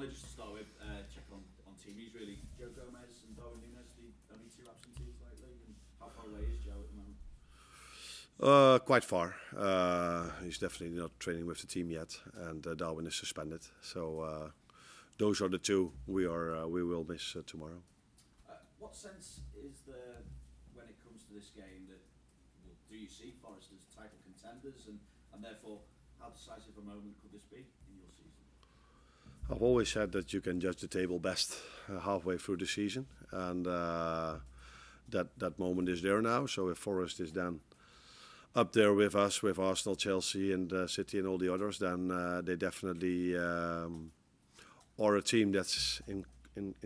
Arne, just to start with, check on teamies really. Joe Gomez and Darwin Nuno, the only two absentees lately, and how far away is Joe at the moment? Quite far. He's definitely not training with the team yet, and Darwin is suspended. So those are the two we will miss tomorrow. What sense is there when it comes to this game that do you see Forrest as title contenders, and therefore how decisive a moment could this be in your season? I've always said that you can judge the table best halfway through the season, and that moment is there now. So if Forrest is then up there with us, with Arsenal, Chelsea and City and all the others, then they definitely are a team that's in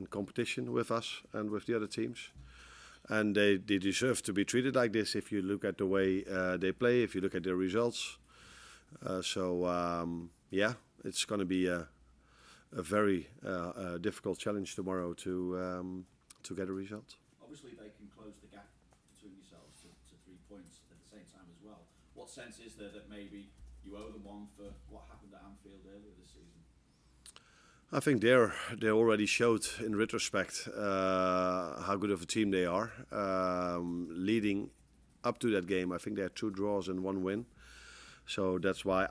competition with us and with the other teams. And they deserve to be treated like this if you look at the way they play, if you look at their results. Yeah, it's going to be a very difficult challenge tomorrow to get a result. Obviously they can close the gap between yourselves to 3 points at the same time as well. What sense is there that maybe you owe them one for what happened at Anfield earlier this season? I think they already showed in retrospect how good of a team they are. Leading up to that game, I think they had 2 draws and 1 win. So that's why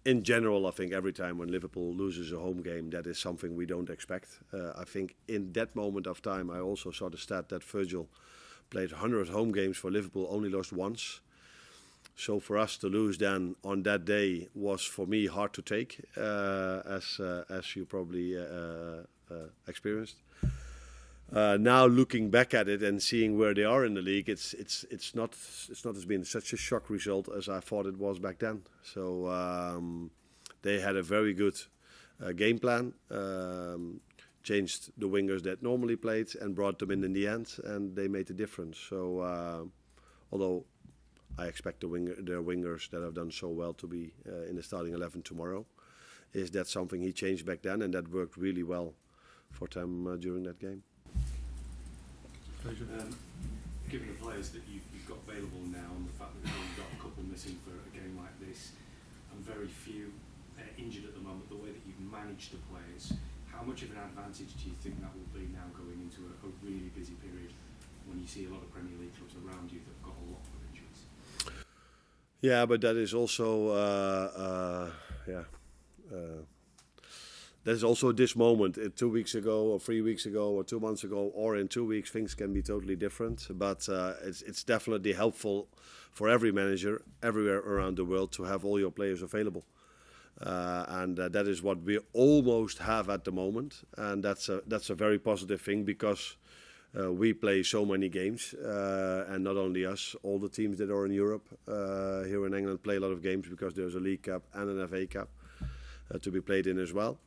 in general, I think every time when Liverpool loses a home game, that is something we don't expect. I think in that moment of time, I also saw the stat that Virgil played 100 home games for Liverpool, only lost once. So for us to lose then on that day was for me hard to take, as you probably experienced. Now looking back at it and seeing where they are in the league, it's not as been such a shock result as I thought it was back then. So they had a very good game plan, changed the wingers that normally played and brought them in the end, and they made a difference. So although I expect their wingers that have done so well to be in the starting 11 tomorrow, is that something he changed back then, and that worked really well for them during that game. Given the players that you've got available now and the fact that you've got a couple missing for a game like this and very few injured at the moment, the way that you've managed the players, how much of an advantage do you think that will be now going into a really busy period when you see a lot of Premier League clubs around you that have got a lot of injuries? Yeah, but that is also there's also this moment. 2 weeks ago, or 3 weeks ago, or 2 months ago, or in 2 weeks, things can be totally different. But it's definitely helpful for every manager everywhere around the world to have all your players available, and that is what we almost have at the moment. And that's a very positive thing, because we play so many games, and not only us, all the teams that are in Europe here in England play a lot of games, because there's a League Cup and an FA Cup to be played in as well.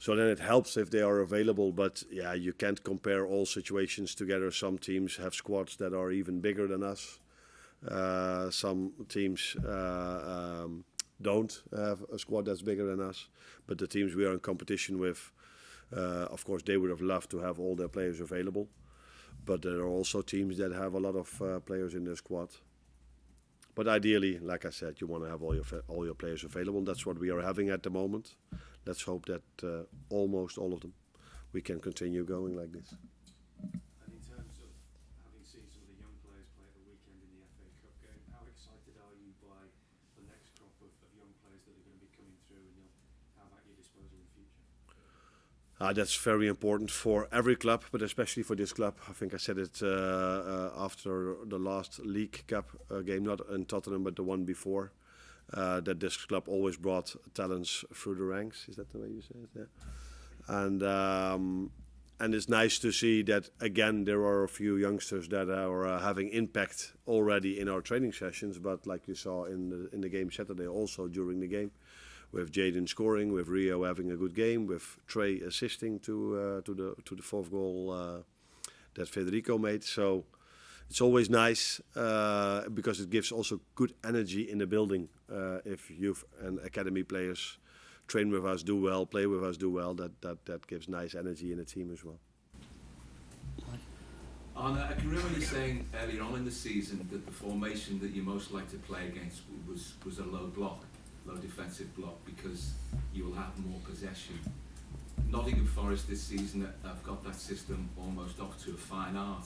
So then it helps if they are available, but yeah, you can't compare all situations together. Some teams have squads that are even bigger than us. Some teams don't have a squad that's bigger than us. But the teams we are in competition with, of course, they would have loved to have all their players available. But there are also teams that have a lot of players in their squad. But ideally, like I said, you want to have all your players available. That's what we are having at the moment. Let's hope that almost all of them, we can continue going like this. And in terms of having seen some of the young players play at the weekend in the FA Cup game, how excited are you by the next crop of young players that are going to be coming through and you'll have at your disposal in the future? That's very important for every club, but especially for this club. I think I said it after the last League Cup game, not in Tottenham, but the one before. That this club always brought talents through the ranks. Is that the way you say it? Yeah. And it's nice to see that again there are a few youngsters that are having impact already in our training sessions. But like you saw in the game Saturday, also during the game, with Jadon scoring, with Rio having a good game, with Trey assisting to the fourth goal that Federico made. So it's always nice because it gives also good energy in the building. If youth and academy players train with us, do well, play with us, do well, that gives nice energy in the team as well. Arne, I can remember you saying earlier on in the season that the formation that you most liked to play against was a low low defensive block because you will have more possession. Nottingham Forest this season have got that system almost off to a fine art,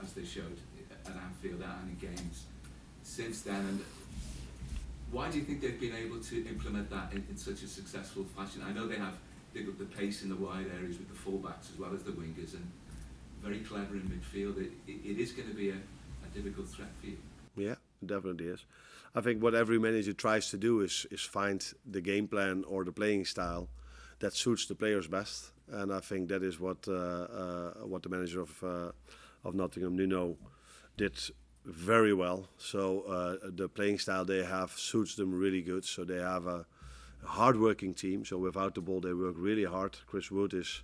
as they showed at Anfield and in games since then. And why do you think they've been able to implement that in such a successful fashion? I know they have the pace in the wide areas with the fullbacks as well as the wingers, and very clever in midfield. It is going to be a difficult threat for you. Yeah, it definitely is. I think what every manager tries to do is find the game plan or the playing style that suits the players best, and I think that is what the manager of Nottingham, Nuno, did very well. So the playing style they have suits them really good. So they have a hard-working team. So without the ball, they work really hard. Chris Wood is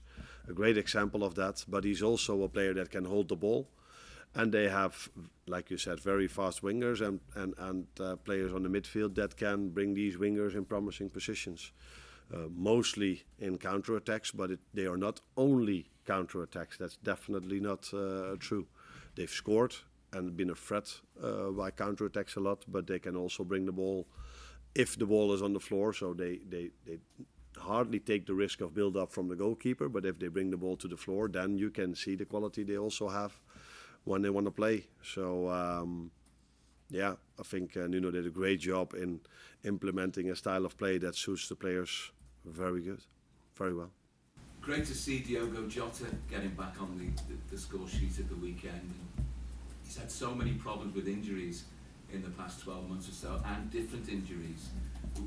a great example of that. But he's also a player that can hold the ball. And they have, like you said, very fast wingers and players on the midfield that can bring these wingers in promising positions. Mostly in counter-attacks, but they are not only counter-attacks. That's definitely not true. They've scored and been a threat by counter-attacks a lot, but they can also bring the ball if the ball is on the floor. So they hardly take the risk of build-up from the goalkeeper, but if they bring the ball to the floor, then you can see the quality they also have when they want to play. So I think Nuno did a great job in implementing a style of play that suits the players very well. Great to see Diogo Jota getting back on the score sheet at the weekend. He's had so many problems with injuries in the past 12 months or so, and different injuries.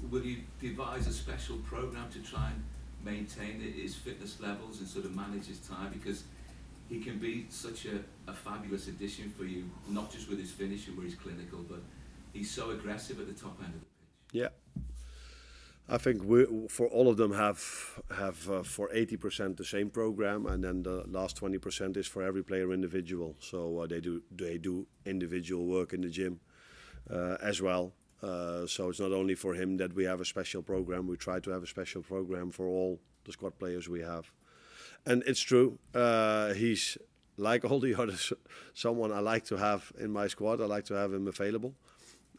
Will you devise a special programme to try and maintain his fitness levels and sort of manage his time? Because he can be such a fabulous addition for you, not just with his finishing where he's clinical, but he's so aggressive at the top end of the pitch. Yeah. I think we, for all of them, have for 80% the same program, and then the last 20% is for every player individual. So they do individual work in the gym as well. So it's not only for him that we have a special program. We try to have a special program for all the squad players we have. And it's true. He's like all the others, someone I like to have in my squad. I like to have him available,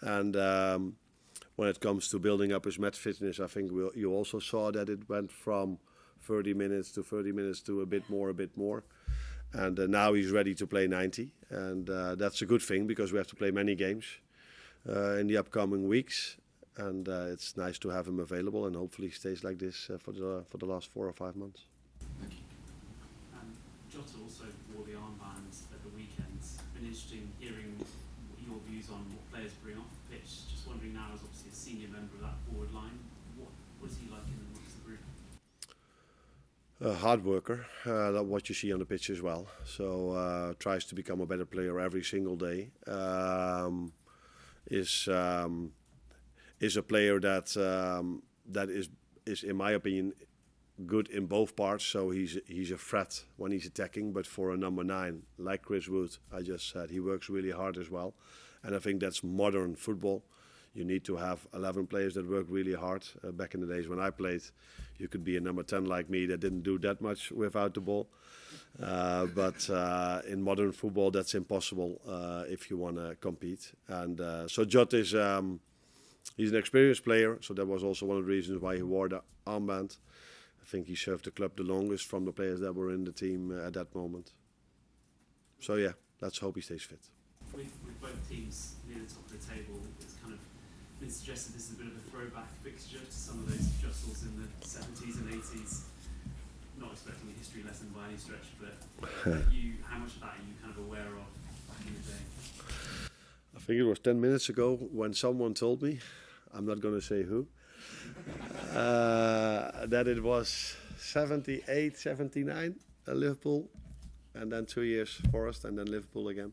and. When it comes to building up his match fitness, I think you also saw that it went from 30 minutes to a bit more. And now he's ready to play 90. And that's a good thing because we have to play many games in the upcoming weeks. And it's nice to have him available, and hopefully he stays like this for the last 4 or 5 months. Thank you. Jota also wore the armband at the weekends. Been interesting hearing your views on what players bring off the pitch. Just wondering now, as obviously a senior member of that forward line, what is he like in amongst the group? A hard worker, what you see on the pitch as well. So tries to become a better player every single day. Is a player that is in my opinion good in both parts. So he's a threat when he's attacking, but for a number 9 like Chris Wood, I just said, he works really hard as well. And I think that's modern football. You need to have 11 players that work really hard. Back in the days when I played, you could be a number 10 like me that didn't do that much without the ball. But in modern football, that's impossible if you want to compete. And so Jota is he's an experienced player. So that was also one of the reasons why he wore the armband. I think he served the club the longest from the players that were in the team at that moment. So yeah, let's hope he stays fit. With both teams near the top of the table, it's kind of been suggested this is a bit of a throwback fixture to some of those jostles in the 70s and 80s. Not expecting a history lesson by any stretch, but how much of that are you kind of aware of back in the day? I think it was 10 minutes ago when someone told me, I'm not going to say who, that it was 78, 79 Liverpool, and then 2 years Forrest, and then Liverpool again.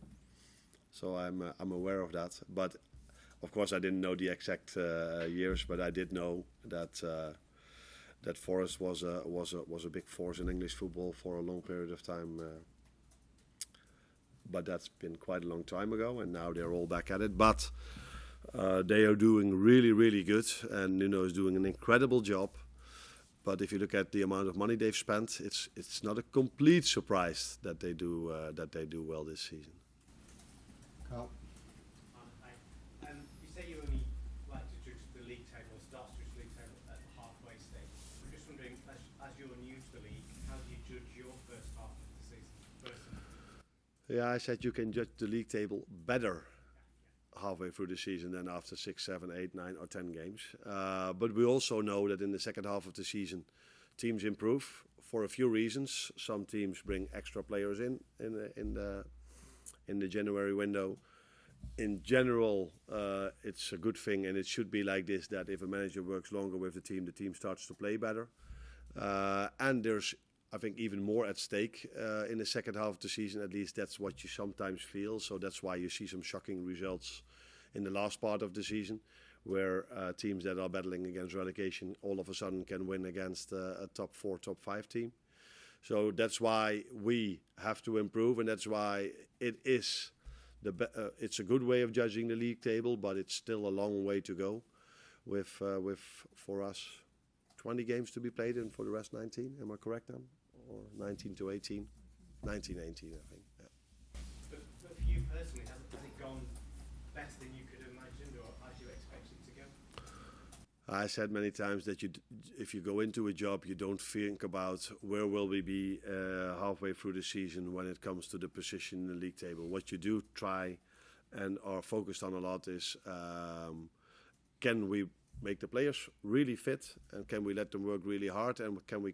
So I'm aware of that, but of course I didn't know the exact years, but I did know that that Forrest was a big force in English football for a long period of time. But that's been quite a long time ago, and now they're all back at it. But they are doing really, really good, and Nuno is doing an incredible job. But if you look at the amount of money they've spent, it's not a complete surprise that they do well this season. Carl. You say you only like to judge the league table start you're new to the league, how do you judge your first half of the season personally? Yeah, I said you can judge the league table better halfway through the season than after 6, 7, 8, 9 or 10 games. But we also know that in the second half of the season, teams improve for a few reasons. Some teams bring extra players in the January window. In general, it's a good thing, and it should be like this, that if a manager works longer with the team starts to play better. And there's, I think, even more at stake in the second half of the season. At least that's what you sometimes feel. So that's why you see some shocking results in the last part of the season, where teams that are battling against relegation all of a sudden can win against a top 4, top 5 team. So that's why we have to improve, and that's why it is it's a good way of judging the league table, but it's still a long way to go. With for us 20 games to be played, and for the rest 19. Am I correct now? Or 19 to 18? 19, 18, I think. Yeah. But for you personally, has it gone better than you could have imagined, or as you expected it to go? I said many times that if you go into a job, you don't think about where will we be halfway through the season when it comes to the position in the league table. What you do try and are focused on a lot is can we make the players really fit, and can we let them work really hard, and can we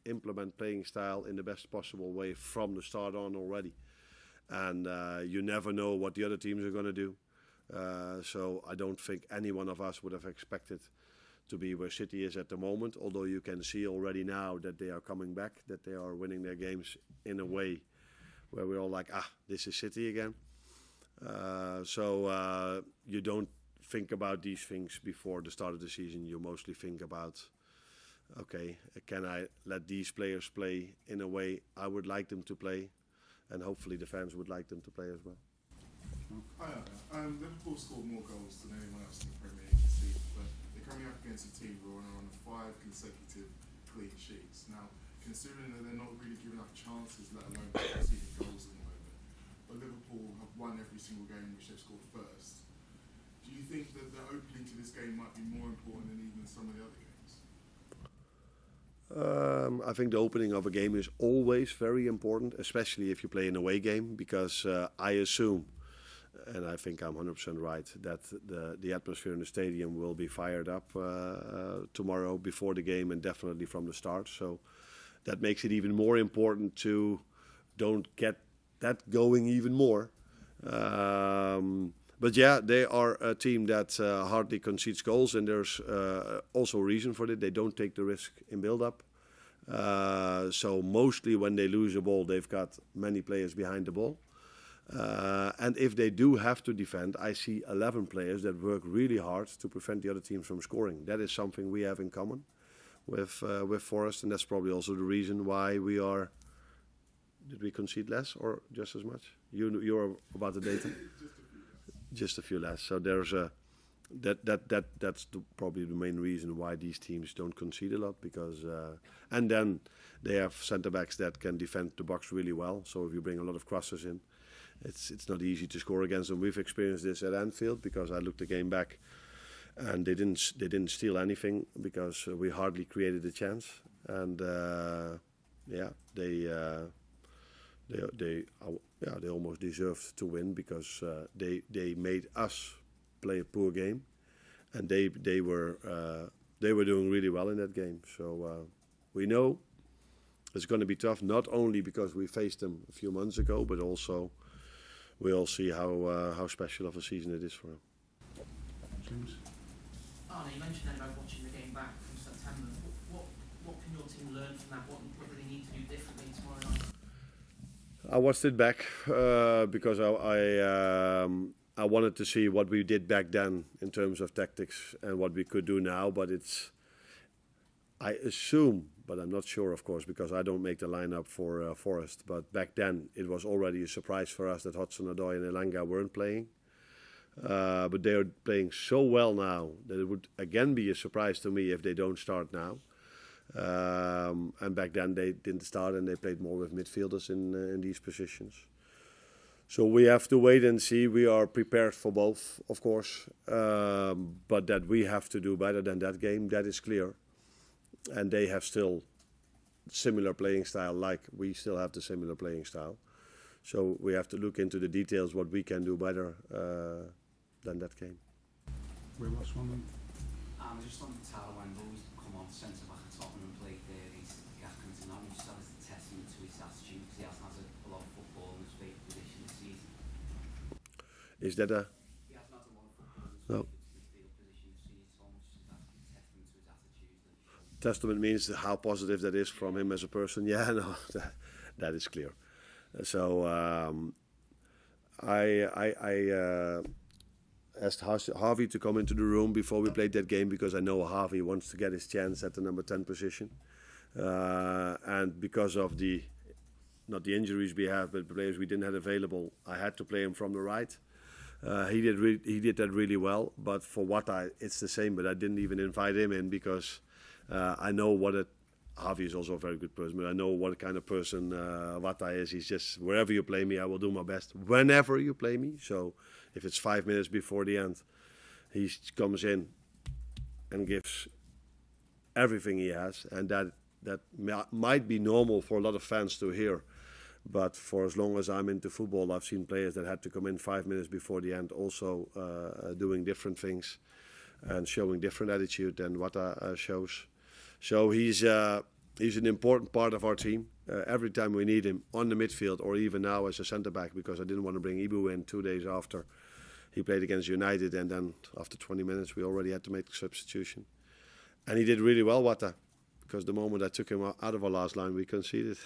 implement playing style in the best possible way from the start on already. And you never know what the other teams are going to do. So I don't think any one of us would have expected to be where City is at the moment, although you can see already now that they are coming back, that they are winning their games in a way where we're all like, this is City again. So you don't think about these things before the start of the season. You mostly think about, okay, can I let these players play in a way I would like them to play, and hopefully the fans would like them to play as well. Liverpool scored more goals than anyone else in the Premier League this season, but they're coming up against a team who are on 5 consecutive clean sheets. Now, considering that they're not really giving up chances, let alone conceding goals at the moment, but Liverpool have won every single game which they've scored first. Do you think that the opening to this game might be more important than even some of the other games? I think the opening of a game is always very important, especially if you play an away game, because I assume, and I think I'm 100% right, that the atmosphere in the stadium will be fired up tomorrow before the game, and definitely from the start. So that makes it even more important to don't get that going even more. But yeah, they are a team that hardly concedes goals, and there's also a reason for that. They don't take the risk in build-up. So mostly when they lose a ball, they've got many players behind the ball. And if they do have to defend, I see 11 players that work really hard to prevent the other teams from scoring. That is something we have in common with Forrest, and that's probably also the reason why we are. Did we concede less or just as much? You're about the data. Just a few less. So there's that's probably the main reason why these teams don't concede a lot, because and then they have centre backs that can defend the box really well. So if you bring a lot of crosses in, it's not easy to score against them. We've experienced this at Anfield, because I looked the game back, and they didn't steal anything because we hardly created a chance. And they almost deserved to win, because they made us play a poor game, and they were doing really well in that game. So we know it's going to be tough, not only because we faced them a few months ago, but also we all see how special of a season it is for them. James? Arne, you mentioned then about watching the game back from September. What can your team learn from that? What do they need to do differently tomorrow night? I watched it back because I wanted to see what we did back then in terms of tactics and what we could do now. But I assume, but I'm not sure, of course, because I don't make the lineup for Forrest. But back then it was already a surprise for us that Hudson-Odoi and Elanga weren't playing. But they are playing so well now that it would again be a surprise to me if they don't start now. And back then they didn't start, and they played more with midfielders in these positions. So we have to wait and see. We are prepared for both, of course, but that we have to do better than that game, that is clear. And they have still similar playing style, like we still have the similar playing style. So we have to look into the details, what we can do better than that game. We watched one. Just on the title, when Bowie's come on centre back at Tottenham and played there, he's Accrington now, just as a testament to his attitude, because he hasn't had a lot of football in his favourite position this season. Is that a... He hasn't had a lot of football in his No. favourite position this season, so much is that a testament to his attitude. Testament means how positive that is from him as a person. Yeah, no, that is clear. So I asked Harvey to come into the room before we played that game, because I know Harvey wants to get his chance at the number 10 position. And because of not the injuries we have, but the players we didn't have available, I had to play him from the right. He did that really well, but for Jota it's the same, but I didn't even invite him in because I know what it... Harvey is also a very good person, but I know what kind of person Jota is. He's just, wherever you play me, I will do my best. Whenever you play me. So if it's 5 minutes before the end, he comes in and gives everything he has. And that might be normal for a lot of fans to hear. But for as long as I'm into football, I've seen players that had to come in 5 minutes before the end, also doing different things and showing different attitude than Jota shows. So he's an important part of our team. Every time we need him on the midfield, or even now as a centre back, because I didn't want to bring Ibu in 2 days after he played against United, and then after 20 minutes we already had to make the substitution. And he did really well, Jota, because the moment I took him out of our last line, we conceded.